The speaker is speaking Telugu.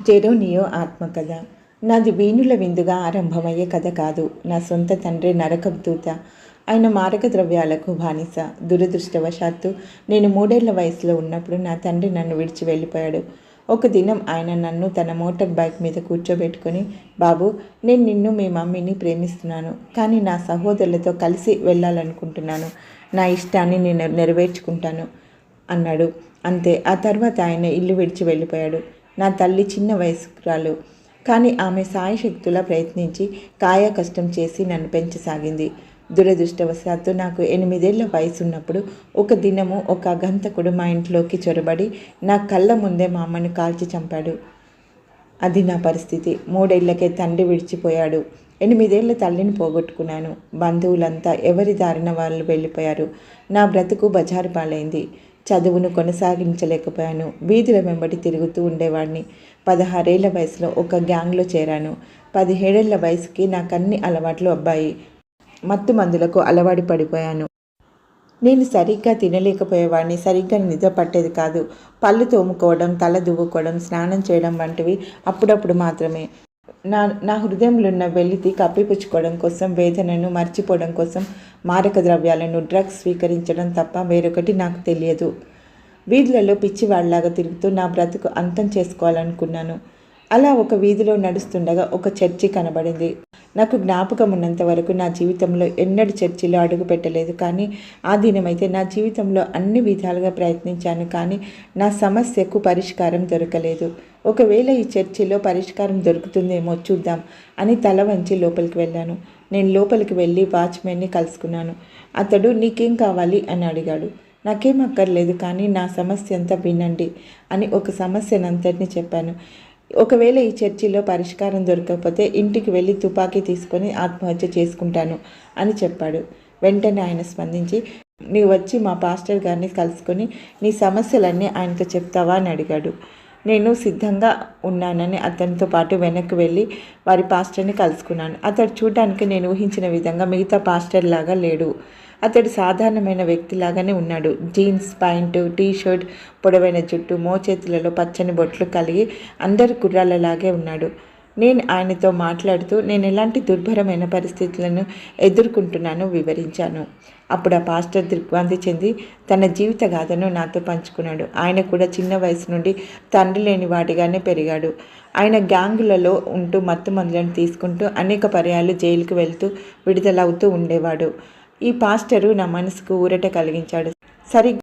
జెరోనియో ఆత్మకథ. నాది వీణుల విందుగా ఆరంభమయ్యే కథ కాదు. నా సొంత తండ్రి నరకపు దూత. ఆయన మారక ద్రవ్యాలకు బానిస. దురదృష్టవశాత్తు నేను 3 ఏళ్ల వయసులో ఉన్నప్పుడు నా తండ్రి నన్ను విడిచి వెళ్ళిపోయాడు. ఒక దినం ఆయన నన్ను తన మోటార్ బైక్ మీద కూర్చోబెట్టుకుని, బాబు, నేను నిన్ను మీ మమ్మీని ప్రేమిస్తున్నాను, కానీ నా సహోదరులతో కలిసి వెళ్ళాలనుకుంటున్నాను. నా ఇష్టాన్ని నేను నెరవేర్చుకుంటాను అన్నాడు. అంతే. ఆ తర్వాత ఆయన ఇల్లు విడిచి వెళ్ళిపోయాడు. నా తల్లి చిన్న వయస్కురాలు, కానీ ఆమె సాయశక్తులా ప్రయత్నించి కాయకష్టం చేసి నన్ను పెంచసాగింది. దురదృష్టవశాత్తు నాకు 8 ఏళ్ల వయసు ఉన్నప్పుడు ఒక దినము ఒక అగంతకుడు మా ఇంట్లోకి చొరబడి నా కళ్ళ ముందే మా అమ్మను కాల్చి చంపాడు. అది నా పరిస్థితి. 3 ఏళ్లకే తండ్రి విడిచిపోయాడు. 8 ఏళ్ల తల్లిని పోగొట్టుకున్నాను. బంధువులంతా ఎవరి దారిన వాళ్ళు వెళ్ళిపోయారు. నా బ్రతుకు బజారు పాలైంది. చదువును కొనసాగించలేకపోయాను. వీధుల వెంబడి తిరుగుతూ ఉండేవాడిని. 16 ఏళ్ల వయసులో ఒక గ్యాంగ్లో చేరాను. 17 ఏళ్ల వయసుకి నాకన్ని అలవాట్లు అబ్బాయి. మత్తు మందులకు అలవాటు పడిపోయాను. నేను సరిగ్గా తినలేకపోయేవాడిని. సరిగ్గా నిద్ర పట్టేది కాదు. పళ్ళు తోముకోవడం, తల దువ్వుకోవడం, స్నానం చేయడం వంటివి అప్పుడప్పుడు మాత్రమే. నా హృదయంలో ఉన్న వెలితి కప్పిపుచ్చుకోవడం కోసం, వేదనను మర్చిపోవడం కోసం మారక ద్రవ్యాలను, డ్రగ్స్ స్వీకరించడం తప్ప వేరొకటి నాకు తెలియదు. వీధులలో పిచ్చివాళ్లాగా తిరుగుతూ నా బ్రతుకు అంతం చేసుకోవాలనుకున్నాను. అలా ఒక వీధిలో నడుస్తుండగా ఒక చర్చి కనబడింది. నాకు జ్ఞాపకం ఉన్నంత వరకు నా జీవితంలో ఎన్నడూ చర్చిలో అడుగు పెట్టలేదు. కానీ ఆ దినమైతే నా జీవితంలో అన్ని విధాలుగా ప్రయత్నించాను, కానీ నా సమస్యకు పరిష్కారం దొరకలేదు. ఒకవేళ ఈ చర్చిలో పరిష్కారం దొరుకుతుందేమో చూద్దాం అని తల వంచి లోపలికి వెళ్ళాను. నేను లోపలికి వెళ్ళి వాచ్మెన్ని కలుసుకున్నాను. అతడు, నీకేం కావాలి అని అడిగాడు. నాకేం అక్కర్లేదు, కానీ నా సమస్య అంతా వినండి అని ఒక సమస్యనంతటిని చెప్పాను. ఒకవేళ ఈ చర్చిలో పరిష్కారం దొరకకపోతే ఇంటికి వెళ్ళి తుపాకీ తీసుకొని ఆత్మహత్య చేసుకుంటాను అని చెప్పాడు. వెంటనే ఆయన స్పందించి, నీవు వచ్చి మా పాస్టర్ గారిని కలుసుకొని నీ సమస్యలన్నీ ఆయనతో చెప్తావా అని అడిగాడు. నేను సిద్ధంగా ఉన్నానని అతనితో పాటు వెనక్కి వెళ్ళి వారి పాస్టర్ని కలుసుకున్నాను. అతడు చూడడానికి నేను ఊహించిన విధంగా మిగతా పాస్టర్ లాగా లేడు. అతడు సాధారణమైన వ్యక్తిలాగానే ఉన్నాడు. జీన్స్ ప్యాంటు, టీషర్ట్, పొడవైన జుట్టు, మోచేతులలో పచ్చని బొట్లు కలిగి అందరి కుర్రాళ్ళలాగే ఉన్నాడు. నేను ఆయనతో మాట్లాడుతూ నేను ఎలాంటి దుర్భరమైన పరిస్థితులను ఎదుర్కొంటున్నానో వివరించాను. అప్పుడు ఆ పాస్టర్ దిగ్భ్రాంతి చెంది తన జీవిత గాథను నాతో పంచుకున్నాడు. ఆయన కూడా చిన్న వయసు నుండి తండ్రి లేని వాడిగానే పెరిగాడు. ఆయన గ్యాంగులలో ఉంటూ మత్తు మందులను తీసుకుంటూ అనేక పర్యాలు జైలుకు వెళ్తూ విడుదలవుతూ ఉండేవాడు. ఈ పాస్టరు నా మనసుకు ఊరట కలిగించాడు.